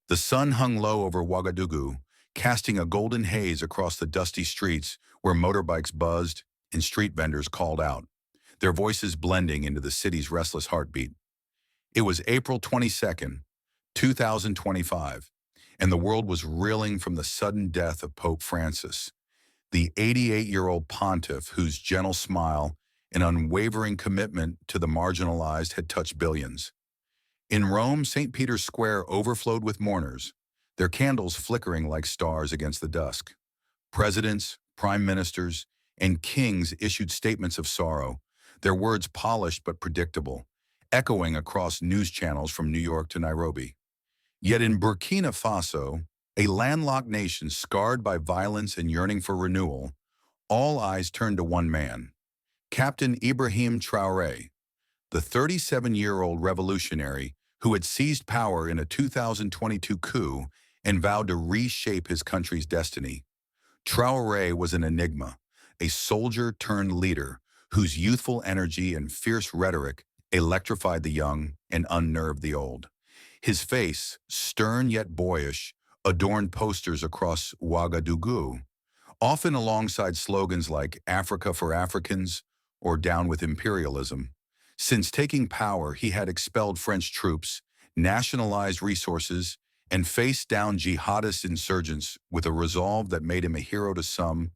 The sun hung low over Ouagadougou, casting a golden haze across the dusty streets where motorbikes buzzed and street vendors called out, their voices blending into the city's restless heartbeat. It was April 22nd, 2025, and the world was reeling from the sudden death of Pope Francis, the 88-year-old pontiff whose gentle smile and unwavering commitment to the marginalized had touched billions. In Rome, St. Peter's Square overflowed with mourners, their candles flickering like stars against the dusk. Presidents, prime ministers, and kings issued statements of sorrow, their words polished but predictable, echoing across news channels from New York to Nairobi. Yet in Burkina Faso, a landlocked nation scarred by violence and yearning for renewal, all eyes turned to one man, Captain Ibrahim Traore, the 37-year-old revolutionary who had seized power in a 2022 coup and vowed to reshape his country's destiny. Traoré was an enigma, a soldier-turned-leader whose youthful energy and fierce rhetoric electrified the young and unnerved the old. His face, stern yet boyish, adorned posters across Ouagadougou, often alongside slogans like "Africa for Africans" or "Down with Imperialism." Since taking power, he had expelled French troops, nationalized resources, and faced down jihadist insurgents with a resolve that made him a hero to some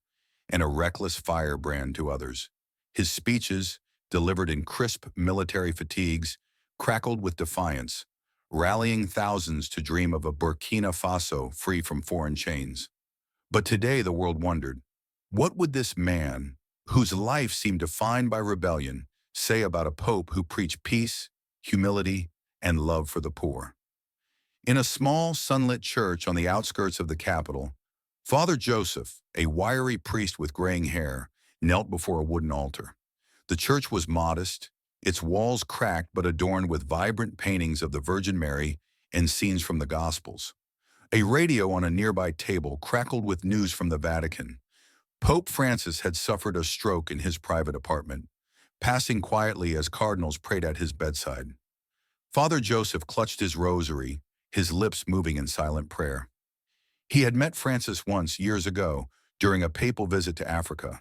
and a reckless firebrand to others. His speeches, delivered in crisp military fatigues, crackled with defiance, rallying thousands to dream of a Burkina Faso free from foreign chains. But today the world wondered, what would this man, whose life seemed defined by rebellion, say about a pope who preached peace, humility, and love for the poor? In a small, sunlit church on the outskirts of the capital, Father Joseph, a wiry priest with graying hair, knelt before a wooden altar. The church was modest, its walls cracked but adorned with vibrant paintings of the Virgin Mary and scenes from the Gospels. A radio on a nearby table crackled with news from the Vatican. Pope Francis had suffered a stroke in his private apartment, passing quietly as cardinals prayed at his bedside. Father Joseph clutched his rosary, his lips moving in silent prayer. He had met Francis once, years ago, during a papal visit to Africa.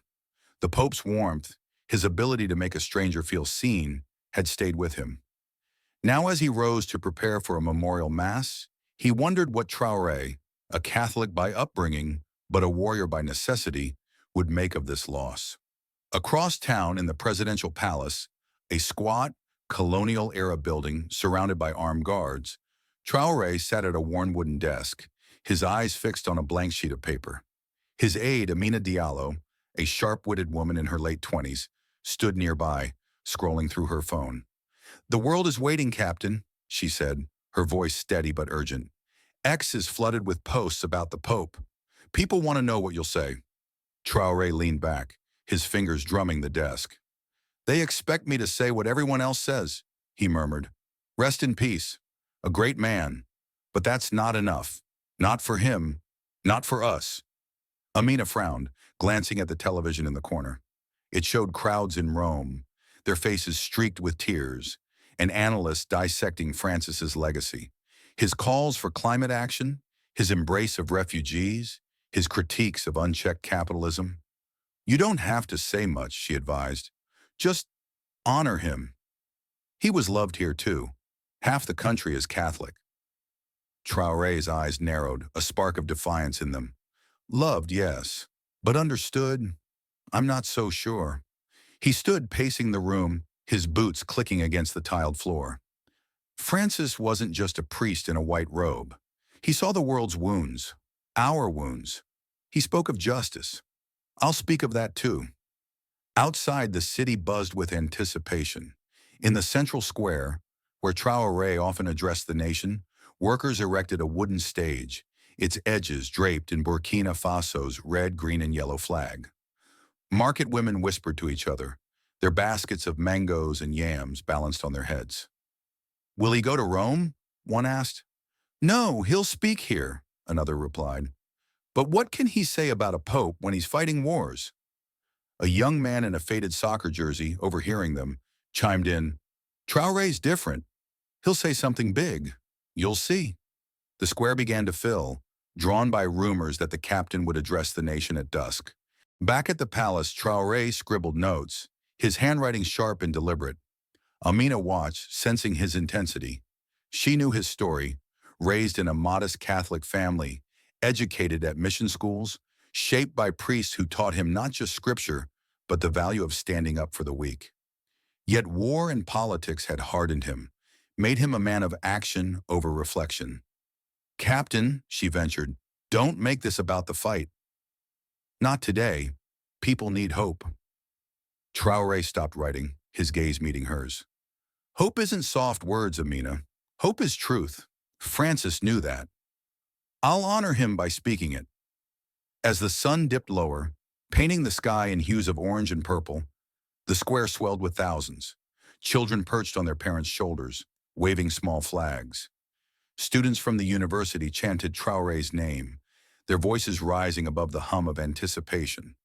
The Pope's warmth, his ability to make a stranger feel seen, had stayed with him. Now as he rose to prepare for a memorial mass, he wondered what Traoré, a Catholic by upbringing, but a warrior by necessity, would make of this loss. Across town in the presidential palace, a squat, colonial-era building surrounded by armed guards, Traoré sat at a worn wooden desk, his eyes fixed on a blank sheet of paper. His aide, Amina Diallo, a sharp-witted woman in her late 20s, stood nearby, scrolling through her phone. "The world is waiting, Captain," she said, her voice steady but urgent. "X is flooded with posts about the Pope. People want to know what you'll say." Traoré leaned back, his fingers drumming the desk. "They expect me to say what everyone else says," he murmured. "Rest in peace. A great man. But that's not enough. Not for him. Not for us." Amina frowned, glancing at the television in the corner. It showed crowds in Rome, their faces streaked with tears, and analysts dissecting Francis's legacy. His calls for climate action, his embrace of refugees, his critiques of unchecked capitalism. "You don't have to say much," she advised. "Just honor him. He was loved here too. Half the country is Catholic." Traoré's eyes narrowed, a spark of defiance in them. "Loved, yes. But understood? I'm not so sure." He stood pacing the room, his boots clicking against the tiled floor. Francis wasn't just a priest in a white robe. He saw the world's wounds, our wounds. He spoke of justice. I'll speak of that too. Outside, the city buzzed with anticipation. In the central square, where Traoré often addressed the nation, workers erected a wooden stage, its edges draped in Burkina Faso's red, green, and yellow flag. Market women whispered to each other, their baskets of mangoes and yams balanced on their heads. "Will he go to Rome?" one asked. "No, he'll speak here," another replied. "But what can he say about a pope when he's fighting wars?" A young man in a faded soccer jersey, overhearing them, chimed in, "Traoré's different. He'll say something big. You'll see." The square began to fill, drawn by rumors that the captain would address the nation at dusk. Back at the palace, Traoré scribbled notes, his handwriting sharp and deliberate. Amina watched, sensing his intensity. She knew his story, raised in a modest Catholic family, educated at mission schools, shaped by priests who taught him not just scripture, but the value of standing up for the weak. Yet war and politics had hardened him, made him a man of action over reflection. "Captain," she ventured, "don't make this about the fight. Not today. People need hope." Traoré stopped writing, his gaze meeting hers. "Hope isn't soft words, Amina. Hope is truth. Francis knew that. I'll honor him by speaking it." As the sun dipped lower, painting the sky in hues of orange and purple, the square swelled with thousands. Children perched on their parents' shoulders, waving small flags. Students from the university chanted Traoré's name, their voices rising above the hum of anticipation.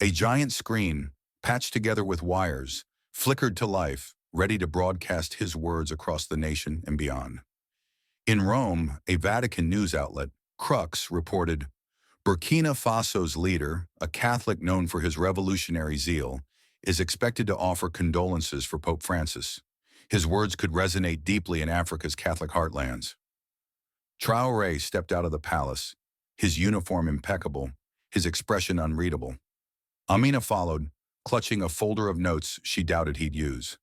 A giant screen, patched together with wires, flickered to life, ready to broadcast his words across the nation and beyond. In Rome, a Vatican news outlet, Crux, reported, "Burkina Faso's leader, a Catholic known for his revolutionary zeal, is expected to offer condolences for Pope Francis. His words could resonate deeply in Africa's Catholic heartlands." Traoré stepped out of the palace, his uniform impeccable, his expression unreadable. Amina followed, clutching a folder of notes she doubted he'd use.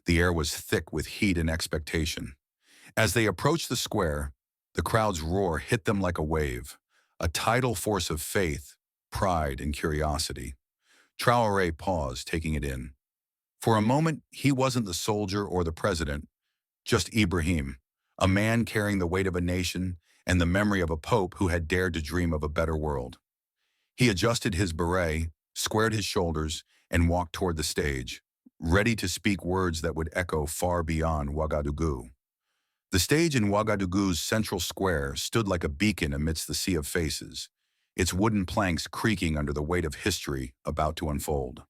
The air was thick with heat and expectation. As they approached the square, the crowd's roar hit them like a wave, a tidal force of faith, pride, and curiosity. Traoré paused, taking it in. For a moment, he wasn't the soldier or the president, just Ibrahim, a man carrying the weight of a nation and the memory of a pope who had dared to dream of a better world. He adjusted his beret, squared his shoulders, and walked toward the stage, ready to speak words that would echo far beyond Ouagadougou. The stage in Ouagadougou's central square stood like a beacon amidst the sea of faces, its wooden planks creaking under the weight of history about to unfold.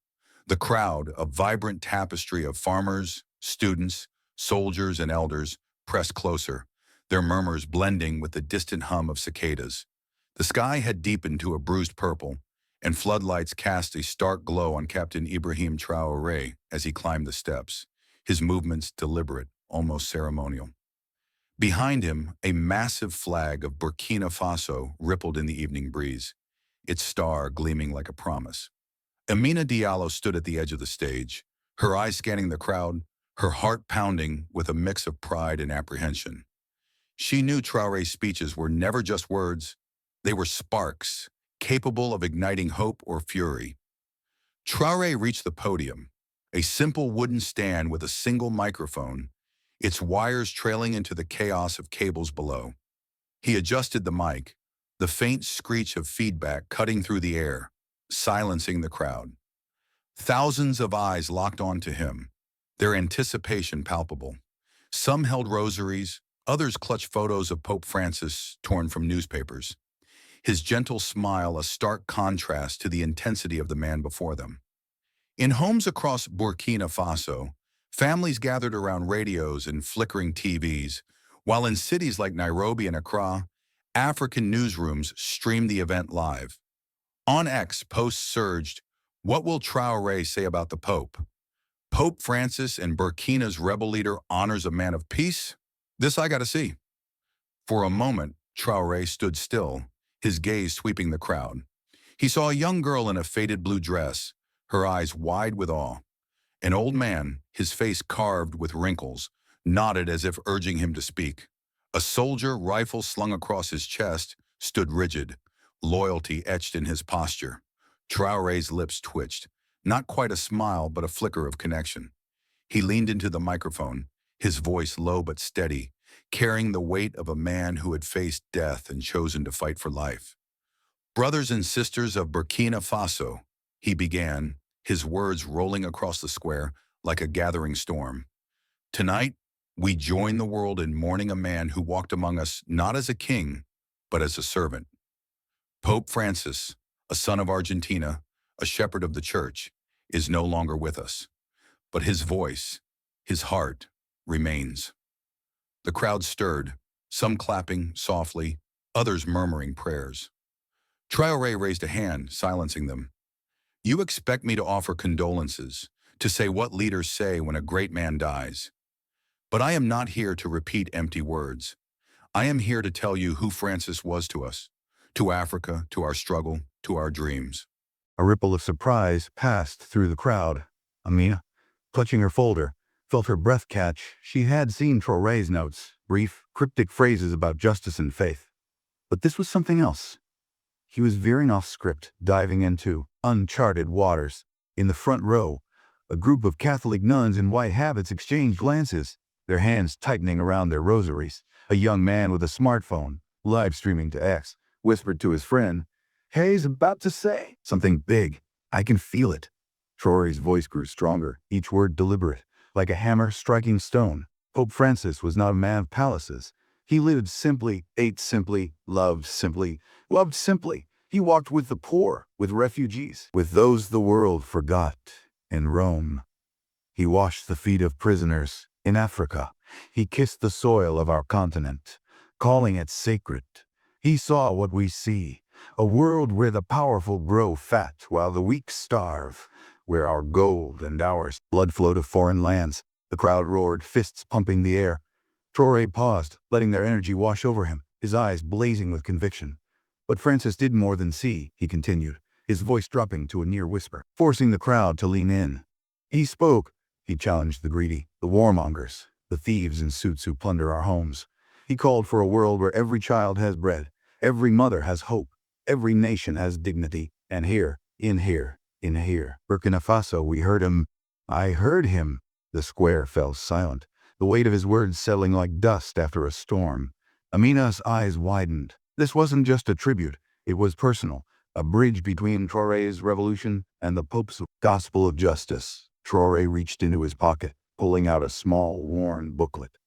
The crowd, a vibrant tapestry of farmers, students, soldiers, and elders, pressed closer, their murmurs blending with the distant hum of cicadas. The sky had deepened to a bruised purple, and floodlights cast a stark glow on Captain Ibrahim Traoré as he climbed the steps, his movements deliberate, almost ceremonial. Behind him, a massive flag of Burkina Faso rippled in the evening breeze, its star gleaming like a promise. Amina Diallo stood at the edge of the stage, her eyes scanning the crowd, her heart pounding with a mix of pride and apprehension. She knew Traoré's speeches were never just words, they were sparks, capable of igniting hope or fury. Traoré reached the podium, a simple wooden stand with a single microphone, its wires trailing into the chaos of cables below. He adjusted the mic, the faint screech of feedback cutting through the air, silencing the crowd. Thousands of eyes locked onto him, their anticipation palpable. Some held rosaries, others clutched photos of Pope Francis torn from newspapers, his gentle smile a stark contrast to the intensity of the man before them. In homes across Burkina Faso, families gathered around radios and flickering TVs, while in cities like Nairobi and Accra, African newsrooms streamed the event live. On X, posts surged, "What will Traoré say about the Pope? Pope Francis and Burkina's rebel leader honors a man of peace? This I gotta see." For a moment, Traoré stood still, his gaze sweeping the crowd. He saw a young girl in a faded blue dress, her eyes wide with awe. An old man, his face carved with wrinkles, nodded as if urging him to speak. A soldier, rifle slung across his chest, stood rigid, loyalty etched in his posture. Traoré's lips twitched, not quite a smile but a flicker of connection. He leaned into the microphone, his voice low but steady, carrying the weight of a man who had faced death and chosen to fight for life. "Brothers and sisters of Burkina Faso," he began, his words rolling across the square like a gathering storm. "Tonight, we join the world in mourning a man who walked among us not as a king, but as a servant. Pope Francis, a son of Argentina, a shepherd of the church, is no longer with us. But his voice, his heart, remains." The crowd stirred, some clapping softly, others murmuring prayers. Traoré raised a hand, silencing them. You expect me to offer condolences, to say what leaders say when a great man dies. But I am not here to repeat empty words. I am here to tell you who Francis was to us, to Africa, to our struggle, to our dreams. A ripple of surprise passed through the crowd. Amina, clutching her folder, felt her breath catch. She had seen Traoré's notes, brief, cryptic phrases about justice and faith. But this was something else. He was veering off script, diving into uncharted waters. In the front row, a group of Catholic nuns in white habits exchanged glances, their hands tightening around their rosaries. A young man with a smartphone, live streaming to X, whispered to his friend, "Hayes about to say something big. I can feel it." Traoré's voice grew stronger, each word deliberate, like a hammer striking stone. Pope Francis was not a man of palaces. He lived simply, ate simply, loved simply, loved simply. He walked with the poor, with refugees, with those the world forgot. In Rome, he washed the feet of prisoners. In Africa, he kissed the soil of our continent, calling it sacred. He saw what we see, a world where the powerful grow fat while the weak starve, where our gold and our blood flow to foreign lands. The crowd roared, fists pumping the air. Traoré paused, letting their energy wash over him, his eyes blazing with conviction. But Francis did more than see, he continued, his voice dropping to a near whisper, forcing the crowd to lean in. He spoke. He challenged the greedy, the warmongers, the thieves in suits who plunder our homes. He called for a world where every child has bread, every mother has hope, every nation has dignity, and here, in Burkina Faso, we heard him. I heard him. The square fell silent, the weight of his words settling like dust after a storm. Amina's eyes widened. This wasn't just a tribute, it was personal, a bridge between Traoré's revolution and the Pope's gospel of justice. Traoré reached into his pocket, pulling out a small, worn booklet.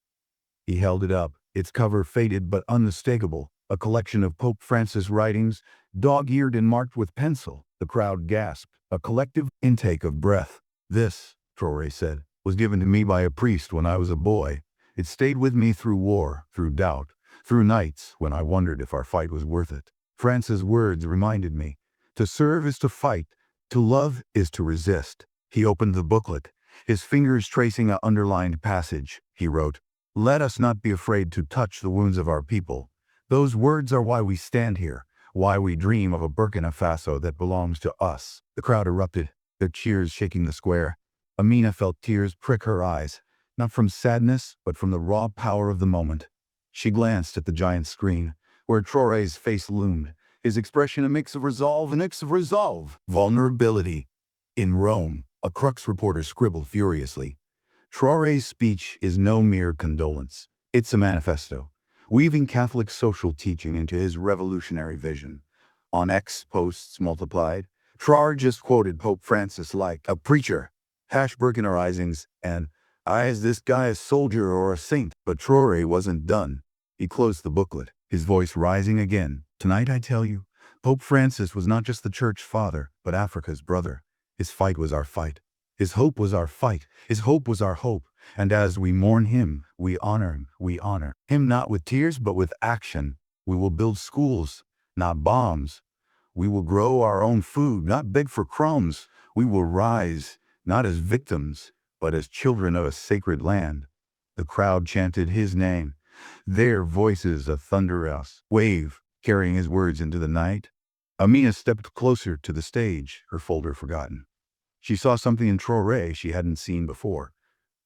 He held it up, its cover faded but unmistakable, a collection of Pope Francis writings, dog-eared and marked with pencil. The crowd gasped, a collective intake of breath. This, Traoré said, was given to me by a priest when I was a boy. It stayed with me through war, through doubt, through nights when I wondered if our fight was worth it. Francis' words reminded me, to serve is to fight, to love is to resist. He opened the booklet, his fingers tracing an underlined passage. He wrote, "Let us not be afraid to touch the wounds of our people. Those words are why we stand here, why we dream of a Burkina Faso that belongs to us." The crowd erupted, their cheers shaking the square. Amina felt tears prick her eyes, not from sadness, but from the raw power of the moment. She glanced at the giant screen, where Traoré's face loomed, his expression a mix of resolve, vulnerability. In Rome, a Crux reporter scribbled furiously, "Traoré's speech is no mere condolence. It's a manifesto, weaving Catholic social teaching into his revolutionary vision." On X, posts multiplied. Traoré just quoted Pope Francis like a preacher. Burkina risings, and is this guy a soldier or a saint? But Traoré wasn't done. He closed the booklet, his voice rising again. "Tonight I tell you, Pope Francis was not just the church father, but Africa's brother. His fight was our fight. His hope was our fight. His hope was our hope. And as we mourn him, we honor him. We honor him not with tears, but with action. We will build schools, not bombs. We will grow our own food, not beg for crumbs. We will rise, not as victims, but as children of a sacred land." The crowd chanted his name, their voices a thunderous wave, carrying his words into the night. Amina stepped closer to the stage, her folder forgotten. She saw something in Traoré she hadn't seen before.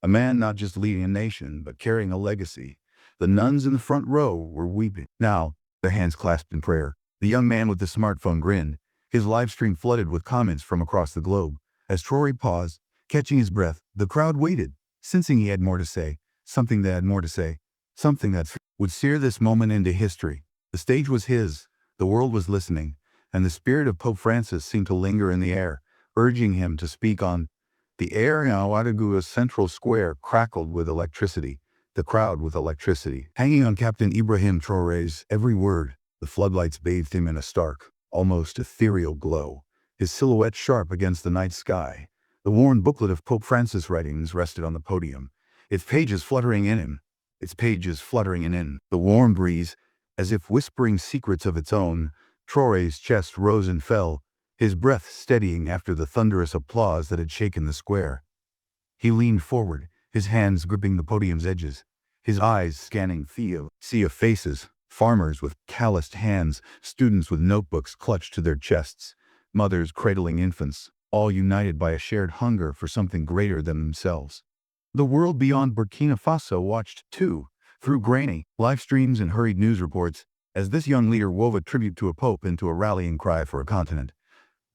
A man not just leading a nation, but carrying a legacy. The nuns in the front row were weeping. Now, their hands clasped in prayer. The young man with the smartphone grinned, his live stream flooded with comments from across the globe. As Traoré paused, catching his breath, the crowd waited, sensing he had more to say, something that had more to say, something that would sear this moment into history. The stage was his, the world was listening, and the spirit of Pope Francis seemed to linger in the air, urging him to speak on. The air in Ouagadougou's central square crackled with electricity, the crowd with electricity. Hanging on Captain Ibrahim Traoré's every word, the floodlights bathed him in a stark, almost ethereal glow, his silhouette sharp against the night sky. The worn booklet of Pope Francis' writings rested on the podium, its pages fluttering in him. its pages fluttering in the warm breeze, as if whispering secrets of its own. Traoré's chest rose and fell, his breath steadying after the thunderous applause that had shaken the square. He leaned forward, his hands gripping the podium's edges, his eyes scanning the sea of faces, farmers with calloused hands, students with notebooks clutched to their chests, mothers cradling infants, all united by a shared hunger for something greater than themselves. The world beyond Burkina Faso watched, too, through grainy live streams and hurried news reports, as this young leader wove a tribute to a pope into a rallying cry for a continent.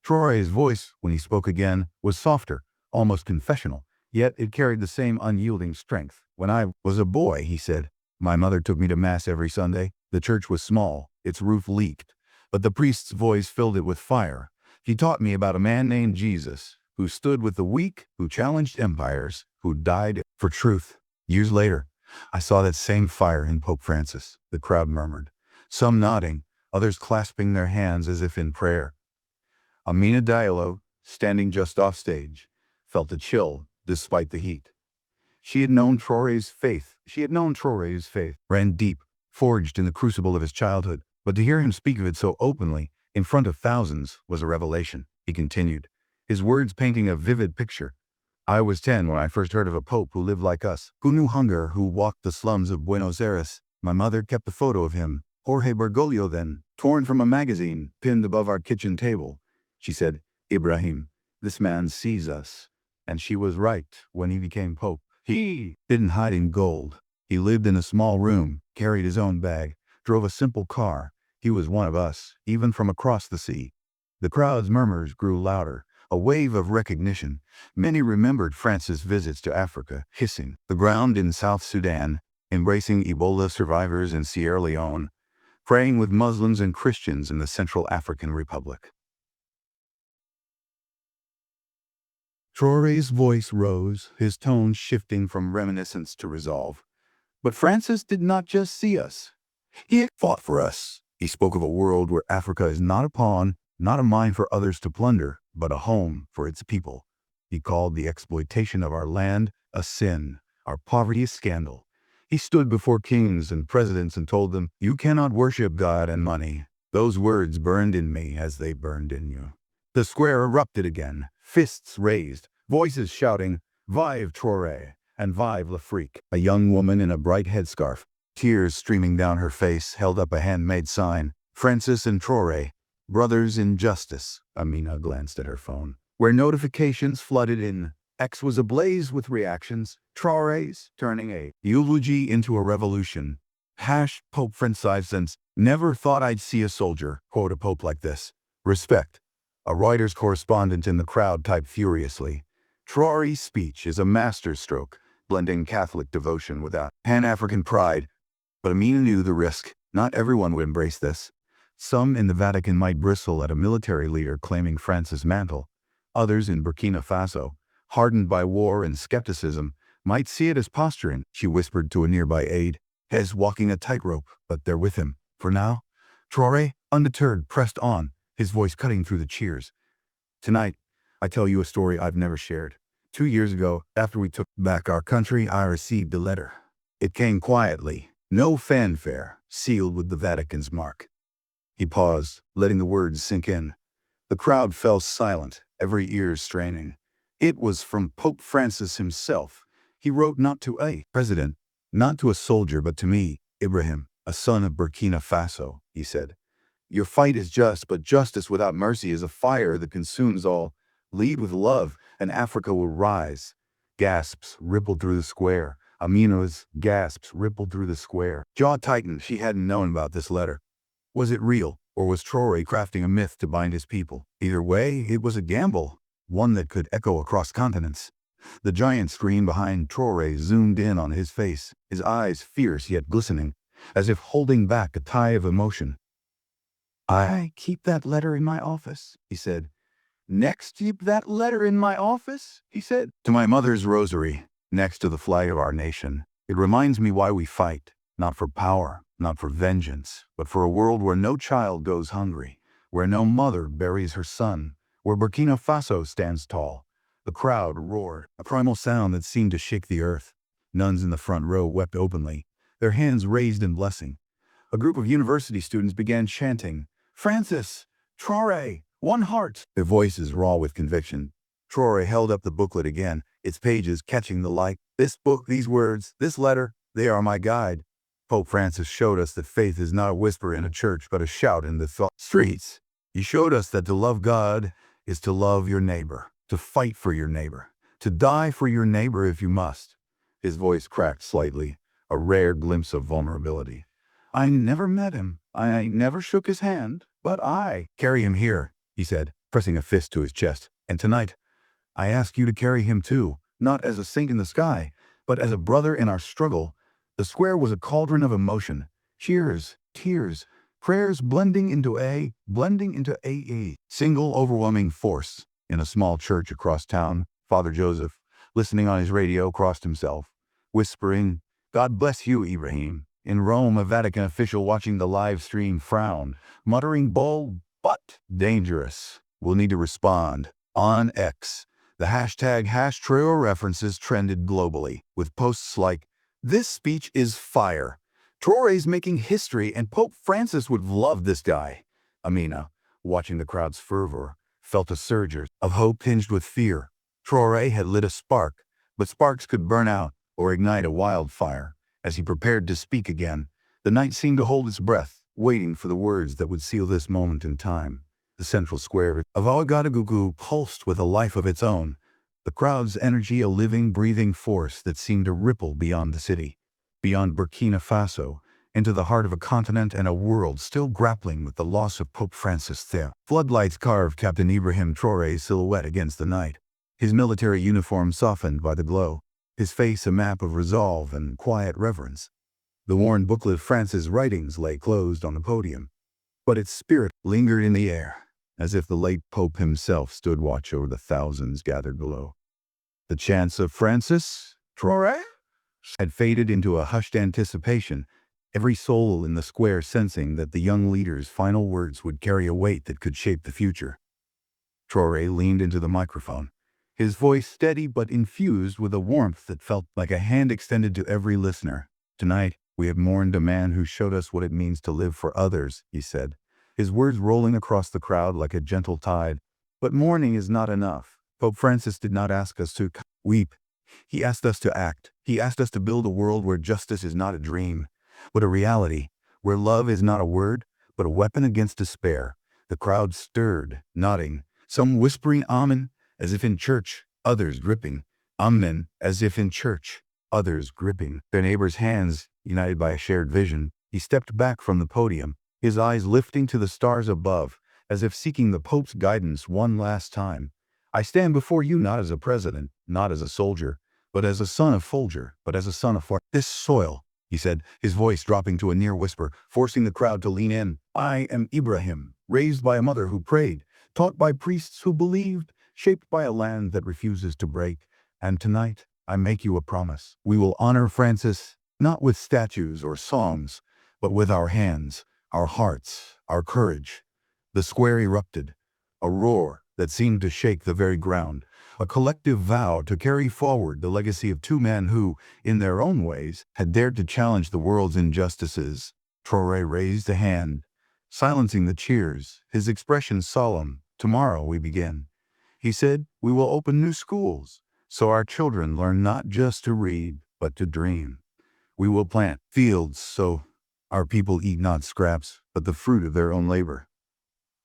Traoré's voice, when he spoke again, was softer, almost confessional, yet it carried the same unyielding strength. "When I was a boy," he said, "my mother took me to Mass every Sunday. The church was small, its roof leaked, but the priest's voice filled it with fire. He taught me about a man named Jesus, who stood with the weak, who challenged empires, who died for truth." Years later, I saw that same fire in Pope Francis, the crowd murmured, some nodding, others clasping their hands as if in prayer. Amina Diallo, standing just off stage, felt a chill despite the heat. She had known Traoré's faith. Ran deep, forged in the crucible of his childhood. But to hear him speak of it so openly, in front of thousands, was a revelation. He continued, his words painting a vivid picture. "I was 10 when I first heard of a pope who lived like us, who knew hunger, who walked the slums of Buenos Aires. My mother kept a photo of him, Jorge Bergoglio then, torn from a magazine, pinned above our kitchen table. She said, 'Ibrahim, this man sees us.' And she was right. When he became pope, he didn't hide in gold. He lived in a small room, carried his own bag, drove a simple car. He was one of us, even from across the sea." The crowd's murmurs grew louder, a wave of recognition. Many remembered Francis' visits to Africa, hissing the ground in South Sudan, embracing Ebola survivors in Sierra Leone, praying with Muslims and Christians in the Central African Republic. Traoré's voice rose, his tone shifting from reminiscence to resolve. But Francis did not just see us. He fought for us. He spoke of a world where Africa is not a pawn, not a mine for others to plunder, but a home for its people. He called the exploitation of our land a sin, our poverty a scandal. He stood before kings and presidents and told them, "You cannot worship God and money." Those words burned in me as they burned in you. The square erupted again, fists raised, voices shouting, "Vive Traoré!" and "Vive l'Afrique!" A young woman in a bright headscarf, tears streaming down her face, held up a handmade sign, "Francis and Traoré, brothers in justice." Amina glanced at her phone, where notifications flooded in. X was ablaze with reactions, Traoré's turning a eulogy into a revolution. Pope Francis, "Never thought I'd see a soldier quote a pope like this. Respect." A Reuters correspondent in the crowd typed furiously, "Traoré's speech is a masterstroke, blending Catholic devotion with Pan-African pride." But Amina knew the risk. Not everyone would embrace this. Some in the Vatican might bristle at a military leader claiming Francis' mantle. Others in Burkina Faso, hardened by war and skepticism, might see it as posturing. She whispered to a nearby aide, "He's walking a tightrope, but they're with him. For now." Traoré, undeterred, pressed on, his voice cutting through the cheers. "Tonight, I tell you a story I've never shared. 2 years ago, after we took back our country, I received a letter. It came quietly, no fanfare, sealed with the Vatican's mark." He paused, letting the words sink in. The crowd fell silent, every ear straining. It was from Pope Francis himself. He wrote not to a president, not to a soldier, but to me, Ibrahim, a son of Burkina Faso, he said. "Your fight is just, but justice without mercy is a fire that consumes all. Lead with love, and Africa will rise." Gasps rippled through the square. Amina's gasps rippled through the square. Jaw tightened. She hadn't known about this letter. Was it real, or was Traoré crafting a myth to bind his people? Either way, it was a gamble, one that could echo across continents. The giant screen behind Traoré zoomed in on his face, his eyes fierce yet glistening, as if holding back a tide of emotion. "I keep that letter in my office," he said. "Next, keep that letter in my office," he said. "To my mother's rosary, next to the flag of our nation. It reminds me why we fight, not for power, not for vengeance, but for a world where no child goes hungry, where no mother buries her son, where Burkina Faso stands tall." The crowd roared, a primal sound that seemed to shake the earth. Nuns in the front row wept openly. their hands raised in blessing. A group of university students began chanting, "Francis! Traoré! One heart!" Their voices raw with conviction. Traoré held up the booklet again, its pages catching the light. "This book, these words, this letter, they are my guide." Pope Francis showed us that faith is not a whisper in a church, but a shout in the streets. He showed us that to love God is to love your neighbor, to fight for your neighbor, to die for your neighbor if you must. His voice cracked slightly, a rare glimpse of vulnerability. "I never met him. I never shook his hand, but I carry him here," he said, pressing a fist to his chest. "And tonight, I ask you to carry him too, not as a saint in the sky, but as a brother in our struggle." The square was a cauldron of emotion. Cheers, tears, prayers blending into a single overwhelming force. In a small church across town, Father Joseph, listening on his radio, crossed himself, whispering, "God bless you, Ibrahim." In Rome, a Vatican official watching the live stream frowned, muttering, "Bold but dangerous. We'll need to respond." On X, the hashtag #Traoré references trended globally, with posts like, "This speech is fire. Traoré's making history and Pope Francis would love this guy." Amina, watching the crowd's fervor, felt a surge of hope tinged with fear. Traoré had lit a spark, but sparks could burn out or ignite a wildfire. As he prepared to speak again, the night seemed to hold its breath, waiting for the words that would seal this moment in time. The central square of Ouagadougou pulsed with a life of its own, the crowd's energy a living, breathing force that seemed to ripple beyond the city, beyond Burkina Faso, into the heart of a continent and a world still grappling with the loss of Pope Francis there. Floodlights carved Captain Ibrahim Traoré's silhouette against the night, his military uniform softened by the glow, his face a map of resolve and quiet reverence. The worn booklet of Francis' writings lay closed on the podium, but its spirit lingered in the air, as if the late Pope himself stood watch over the thousands gathered below. The chants of "Francis, Traoré" had faded into a hushed anticipation, every soul in the square sensing that the young leader's final words would carry a weight that could shape the future. Traoré leaned into the microphone, his voice steady but infused with a warmth that felt like a hand extended to every listener. "Tonight, we have mourned a man who showed us what it means to live for others," he said, his words rolling across the crowd like a gentle tide. "But mourning is not enough. Pope Francis did not ask us to weep. He asked us to act. He asked us to build a world where justice is not a dream, but a reality, where love is not a word, but a weapon against despair." The crowd stirred, nodding, some whispering "Amen," as if in church, others gripping "Amen," as if in church, others gripping their neighbors' hands, united by a shared vision. He stepped back from the podium, his eyes lifting to the stars above, as if seeking the Pope's guidance one last time. "I stand before you not as a president, not as a soldier, but as a son of Folger, but as a son of this soil," he said, his voice dropping to a near whisper, forcing the crowd to lean in. "I am Ibrahim, raised by a mother who prayed, taught by priests who believed, shaped by a land that refuses to break. And tonight, I make you a promise. We will honor Francis, not with statues or songs, but with our hands, our hearts, our courage." The square erupted, a roar that seemed to shake the very ground, a collective vow to carry forward the legacy of two men who, in their own ways, had dared to challenge the world's injustices. Traoré raised a hand, silencing the cheers, his expression solemn. "Tomorrow we begin," he said. "We will open new schools, so our children learn not just to read, but to dream. We will plant fields, so our people eat not scraps, but the fruit of their own labor.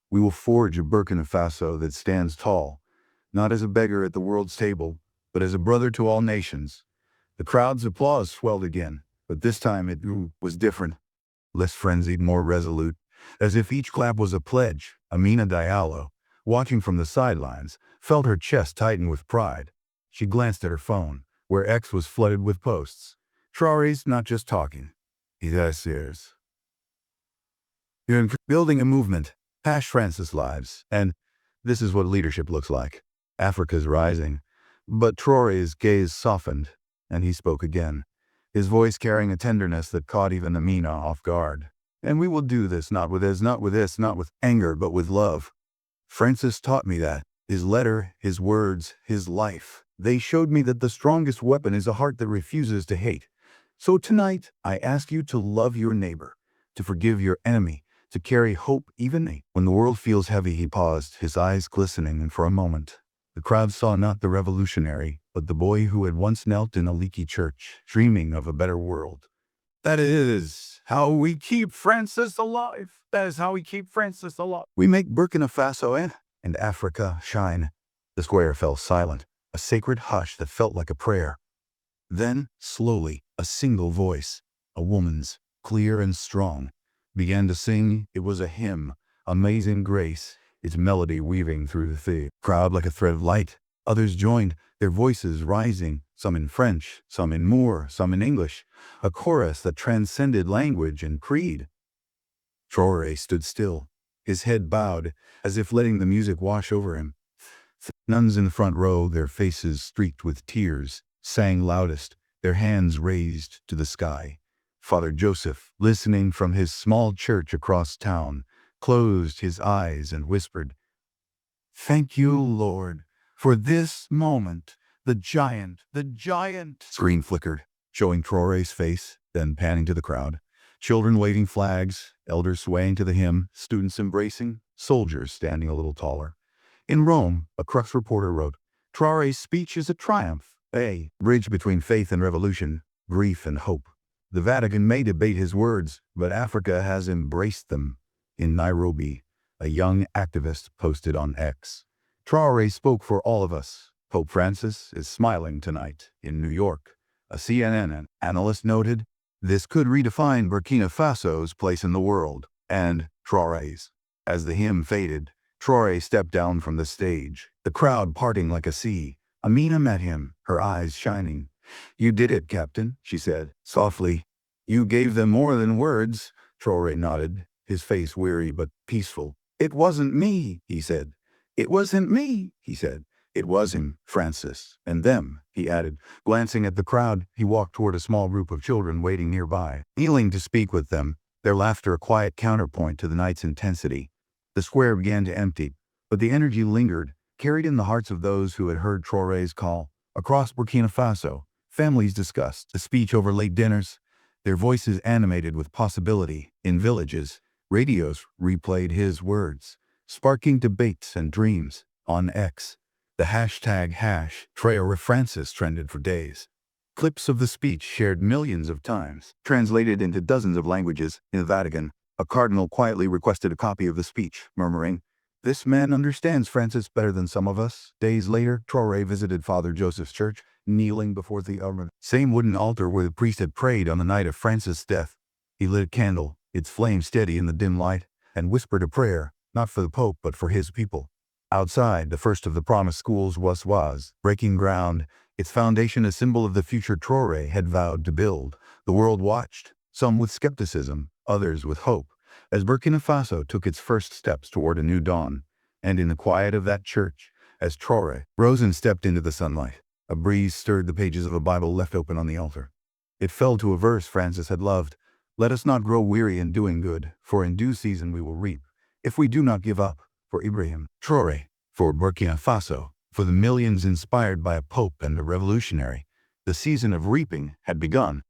We will forge a Burkina Faso that stands tall, not as a beggar at the world's table, but as a brother to all nations." The crowd's applause swelled again, but this time it was different, less frenzied, more resolute, as if each clap was a pledge. Amina Diallo, watching from the sidelines, felt her chest tighten with pride. She glanced at her phone, where X was flooded with posts. "Traoré's not just talking. He has ears. You're building a movement. Francis lives. And this is what leadership looks like. Africa's rising." But Traoré's gaze softened, and he spoke again, his voice carrying a tenderness that caught even Amina off guard. "And we will do this not with anger, but with love. Francis taught me that. His letter, his words, his life. They showed me that the strongest weapon is a heart that refuses to hate. So tonight, I ask you to love your neighbor, to forgive your enemy, to carry hope even when the world feels heavy. He paused, his eyes glistening, and for a moment, the crowd saw not the revolutionary, but the boy who had once knelt in a leaky church, dreaming of a better world. That is how we keep Francis alive. That is how we keep Francis alive. We make Burkina Faso and Africa shine. The square fell silent, a sacred hush that felt like a prayer. Then, slowly, a single voice, a woman's, clear and strong, began to sing. It was a hymn, Amazing Grace, its melody weaving through the crowd like a thread of light. Others joined, their voices rising, some in French, some in Moor, some in English, a chorus that transcended language and creed. Traoré stood still, his head bowed, as if letting the music wash over him. Nuns in the front row, their faces streaked with tears, sang loudest, their hands raised to the sky. Father Joseph, listening from his small church across town, closed his eyes and whispered, "Thank you, Lord, for this moment." The giant. Screen flickered, showing Traoré's face, then panning to the crowd. Children waving flags, elders swaying to the hymn, students embracing, soldiers standing a little taller. In Rome, a Crux reporter wrote, "Traoré's speech is a triumph, a bridge between faith and revolution, grief and hope. The Vatican may debate his words, but Africa has embraced them." In Nairobi, a young activist posted on X, "Traoré spoke for all of us. Pope Francis is smiling tonight." In New York, a CNN analyst noted, "This could redefine Burkina Faso's place in the world," and Traoré's. As the hymn faded, Traoré stepped down from the stage, the crowd parting like a sea. Amina met him, her eyes shining. "You did it, Captain," she said, softly. "You gave them more than words." Traoré nodded, his face weary but peaceful. "It wasn't me," he said. "It wasn't me," he said. "It was him, Francis, and them," he added. Glancing at the crowd, he walked toward a small group of children waiting nearby, kneeling to speak with them, their laughter a quiet counterpoint to the night's intensity. The square began to empty, but the energy lingered, carried in the hearts of those who had heard Traoré's call. Across Burkina Faso, families discussed the speech over late dinners, their voices animated with possibility. In villages, radios replayed his words, sparking debates and dreams. On X, the hashtag #Traoré Francis trended for days. Clips of the speech shared millions of times, translated into dozens of languages. In the Vatican, a cardinal quietly requested a copy of the speech, murmuring, "This man understands Francis better than some of us." Days later, Traoré visited Father Joseph's church, kneeling before the same wooden altar where the priest had prayed on the night of Francis' death. He lit a candle, its flame steady in the dim light, and whispered a prayer, not for the Pope but for his people. Outside, the first of the promised schools was breaking ground, its foundation a symbol of the future Traoré had vowed to build. The world watched, some with skepticism, others with hope, as Burkina Faso took its first steps toward a new dawn. And in the quiet of that church, as Traoré rose and stepped into the sunlight, a breeze stirred the pages of a Bible left open on the altar. It fell to a verse Francis had loved, "Let us not grow weary in doing good, for in due season we will reap, if we do not give up." For Ibrahim Traore, for Burkina Faso, for the millions inspired by a pope and a revolutionary, the season of reaping had begun.